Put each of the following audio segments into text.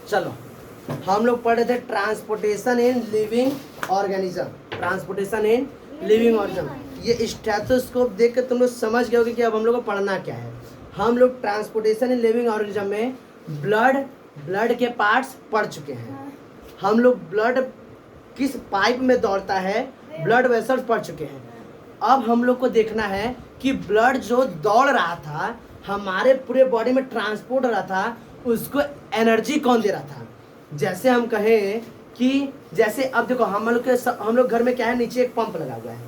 चलो हम लोग पढ़ रहे थे transportation in living organism. Transportation in living organism, ये स्टेथोस्कोप देख के तुम लोग समझ गए होगे कि अब हम लोग को पढ़ना क्या है। हम लोग ट्रांसपोर्टेशन इन लिविंग ऑर्गेनिज्म में ब्लड के पार्ट्स पढ़ चुके हैं। हम लोग ब्लड किस पाइप में दौड़ता है, ब्लड वेसल्स पढ़ चुके हैं। अब हम लोग को देखना है कि ब्लड जो दौड़ रहा था, हमारे पूरे बॉडी में ट्रांसपोर्ट हो रहा था, उसको एनर्जी कौन दे रहा था। जैसे हम कहें कि जैसे अब देखो हम लोग घर में क्या है, नीचे एक पंप लगा हुआ है,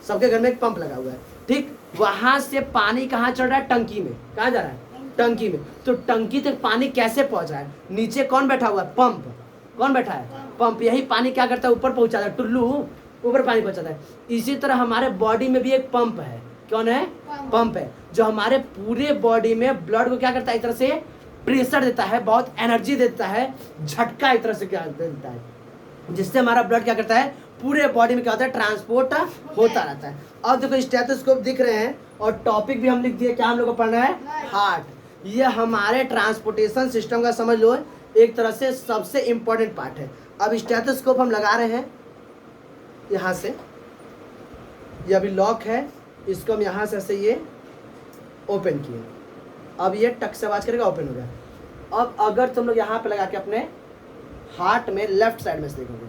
सबके घर में एक पंप लगा हुआ है, ठीक। वहां से पानी कहाँ चढ़ रहा है, टंकी में। कहाँ जा रहा है, टंकी में। तो टंकी तक पानी कैसे पहुंचा है, नीचे कौन बैठा हुआ है, पंप। कौन बैठा है, पंप। यही पानी क्या करता है, ऊपर पहुंचाता है, टुल्लू ऊपर पानी पहुंचाता है। इसी तरह हमारे बॉडी में भी एक पंप है। कौन है, पंप है, जो हमारे पूरे बॉडी में ब्लड को क्या करता है, एक तरह से प्रेशर देता है, बहुत एनर्जी देता है, झटका एक तरह से क्या देता है, जिससे हमारा ब्लड क्या करता है, पूरे बॉडी में क्या होता है, ट्रांसपोर्ट होता रहता है। अब देखो स्टेथोस्कोप दिख रहे हैं और टॉपिक भी हम लिख दिए, क्या हम लोग को पढ़ना है, हार्ट। ये हमारे ट्रांसपोर्टेशन सिस्टम का समझ लो एक तरह से सबसे इंपॉर्टेंट पार्ट है। अब स्टेथोस्कोप हम लगा रहे हैं यहाँ से, ये अभी लॉक है, इसको हम यहाँ से ऐसे ये ओपन किए, अब ये टक से आवाज करेगा, ओपन हो गया। अब अगर तुम लोग यहाँ पे लगा के अपने हार्ट में लेफ्ट साइड में से देखोगे,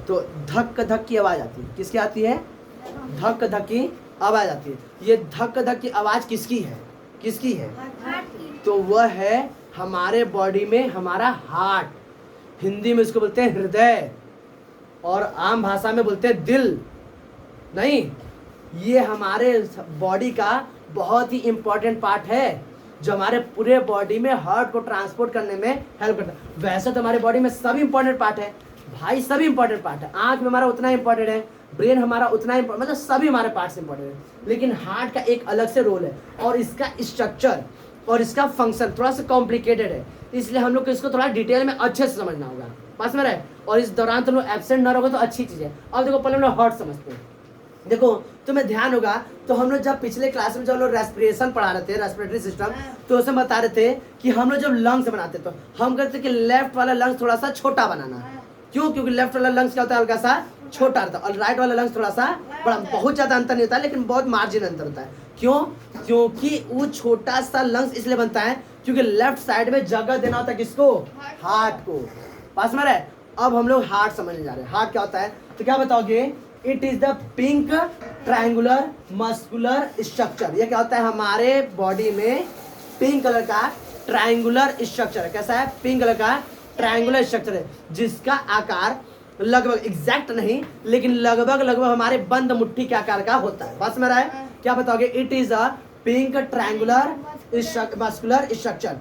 तो धक धक की आवाज आती है। किसकी आती है, धक धक की आवाज आती है। ये धक धक की आवाज किसकी है, किसकी है, तो वह है हमारे बॉडी में हमारा हार्ट। हिंदी में इसको बोलते हैं हृदय और आम भाषा में बोलते हैं दिल। नहीं, ये हमारे बॉडी का बहुत ही इंपॉर्टेंट पार्ट है, जो हमारे पूरे बॉडी में हार्ट को ट्रांसपोर्ट करने में हेल्प करता है। वैसे तो हमारे बॉडी में सभी इंपॉर्टेंट पार्ट है भाई, सभी इंपॉर्टेंट पार्ट है। आंख में हमारा उतना इंपॉर्टेंट है, ब्रेन हमारा उतना इंपॉर्टेंट, मतलब सभी हमारे पार्ट्स इंपॉर्टेंट है। लेकिन हार्ट का एक अलग से रोल है और इसका स्ट्रक्चर और इसका फंक्शन थोड़ा सा कॉम्प्लिकेटेड है, इसलिए हम लोग को इसको थोड़ा डिटेल में अच्छे से समझना होगा। पास में रहे, और इस दौरान तुम लोग एब्सेंट ना रहोगे तो अच्छी चीज़ है। अब देखो पहले हम लोग हार्ट समझते हैं। देखो तुम्हें ध्यान होगा तो हम लोग जब पिछले क्लास में जब हम लोग रेस्पिरेशन पढ़ा रहे थे, रेस्पिरेटरी सिस्टम, तो उसमें बता रहे थे कि हम लोग जब लंग्स बनाते तो हम कहते कि लेफ्ट वाला लंग्स थोड़ा सा छोटा बनाना। क्यों, क्योंकि लेफ्ट वाला लंग्स क्या होता है, हल्का सा छोटा रहता है, और राइट वाला लंग्स थोड़ा सा बड़ा। बहुत ज़्यादा अंतर नहीं होता है, लेकिन बहुत मार्जिन अंतर होता है। क्यों, क्योंकि वो छोटा सा लंग्स इसलिए बनता है क्योंकि लेफ्ट साइड में जगह देना होता है, किसको, हार्ट को। पास में रहे। अब हम लोग हार्ट समझने जा रहे हैं। हार्ट क्या होता है, तो क्या बताओगे, it is the pink triangular muscular structure. ये क्या होता है, हमारे बॉडी में पिंक कलर का ट्रायंगुलर स्ट्रक्चर है। कैसा है, पिंक कलर का ट्रायंगुलर स्ट्रक्चर है, जिसका आकार लगभग एग्जैक्ट नहीं लेकिन लगभग हमारे बंद मुट्ठी के आकार का होता है। बस में रहा है, क्या बताओगे, it is a pink triangular muscular structure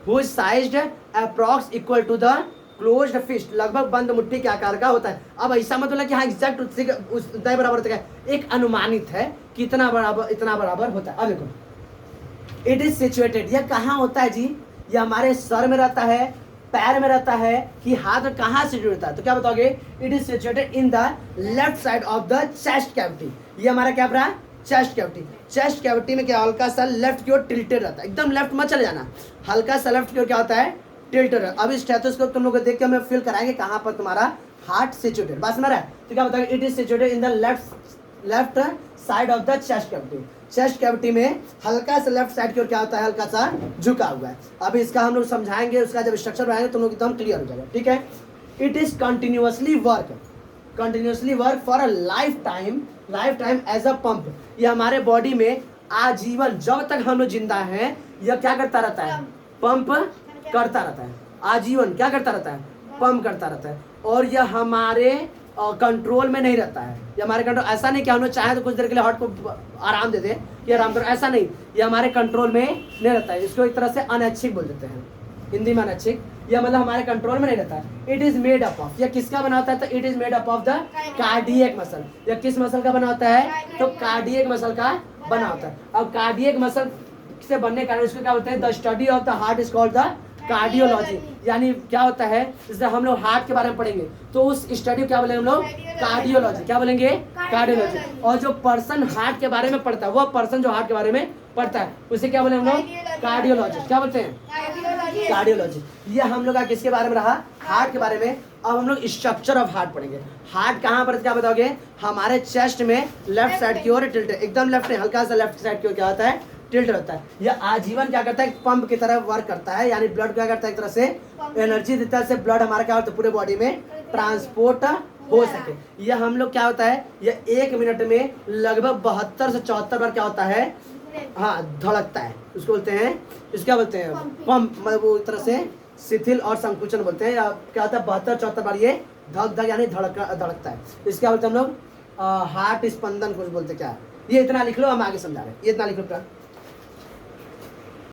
whose size approx equal to the closed fist. लगभग बंद मुट्ठी के आकार का होता है। अब ऐसा मतलब कि हाँ एग्जैक्ट उतना बराबर होता है, एक अनुमानित है कि इतना बराबर होता है। अब देखो, इट इज सिचुएटेड, यह कहाँ होता है जी, ये हमारे सर में रहता है, पैर में रहता है, कि हाथ में कहाँ सिचुएट होता है, तो क्या बताओगे, it is situated in the left side of the chest cavity. ये हमारा क्या रहा है, चेस्ट कैविटी। चेस्ट कैविटी में क्या हल्का सा लेफ्ट की ओर टिल्टेड रहता है, एकदम लेफ्ट मत चले जाना, हल्का सा लेफ्ट की ओर क्या होता है, टिल्टेड। अब इस स्टेथोस्कोप तुम लोग देख के हमें फील कराएंगे कहाँ पर तुम्हारा हार्ट सिचुएटेड। बस में रहा है, तो क्या बताओगे, it is situated in the left side of the chest cavity. Chest cavity में हल्का सा लेफ्ट साइड की ओर क्या होता है, हल्का सा झुका हुआ है। अब इसका हम लोग समझाएंगे, उसका जब स्ट्रक्चर बनाएंगे तुम लोग एकदम क्लियर हो जाएगा, ठीक है। It is continuously work for a lifetime as a pump. ये हमारे बॉडी में आजीवन जब तक हम लोग जिंदा हैं, यह क्या करता रहता है, पंप करता रहता है। आजीवन क्या करता रहता है, पंप करता रहता है। और यह हमारे कंट्रोल में नहीं रहता है। ये हमारे कंट्रोल, ऐसा नहीं कि हम लोग चाहें तो कुछ देर के लिए हार्ट को आराम दे दें कि आराम करो, ऐसा नहीं। ये हमारे कंट्रोल में नहीं रहता है। इसको एक तरह से अनैच्छिक बोल देते हैं, हिंदी में अनैच्छिक। यह मतलब हमारे कंट्रोल में नहीं रहता है। It is made up of, यह किसका बना होता है, तो it is made up of the cardiac muscle. यह किस मसल का बना होता है, तो कार्डियक मसल का बना होता है। अब कार्डियक मसल से बनने के कारण इसको क्या बोलते हैं, the study of the heart is called the cardiology. यानी क्या होता है, जैसे हम लोग हार्ट के बारे में पढ़ेंगे तो उस स्टडी क्या बोलेंगे हम लोग, कार्डियोलॉजी। क्या बोलेंगे, कार्डियोलॉजी। और जो पर्सन हार्ट के बारे में पढ़ता है, वो पर्सन जो हार्ट के बारे में पढ़ता है उसे क्या बोले हम लोग, कार्डियोलॉजी। क्या बोलते हैं, कार्डियोलॉजी। ये हम लोग का किसके बारे में रहा, हार्ट के बारे में। अब हम लोग स्ट्रक्चर ऑफ हार्ट पढ़ेंगे। हार्ट कहाँ पर, क्या बताओगे, हमारे चेस्ट में लेफ्ट साइड की ओर टिल्ट, एकदम लेफ्ट नहीं, हल्का सा लेफ्ट साइड की ओर क्या होता है, टिल्ट होता है। यह आजीवन क्या करता है, पंप की तरह वर्क करता है। यानी ब्लड क्या करता है, एक तरह से एनर्जी देता है, ब्लड हमारा क्या होता है पूरे बॉडी में ट्रांसपोर्ट हो सके। यह हम लोग क्या होता है, यह 1 मिनट में लगभग 72 से 74 बार क्या होता है, हाँ धड़कता है। उसको बोलते हैं, इसको क्या बोलते हैं, पंप। मतलब वो एक तरह से शिथिल और संकुचन बोलते हैं। या क्या होता है 72-74 बार ये धक धक यानी धड़कता है। इसके क्या बोलते हैं हम लोग, हार्ट स्पंदन कुछ बोलते हैं। क्या ये इतना लिख लो, हम आगे समझा रहे हैं। ये इतना लिख लो।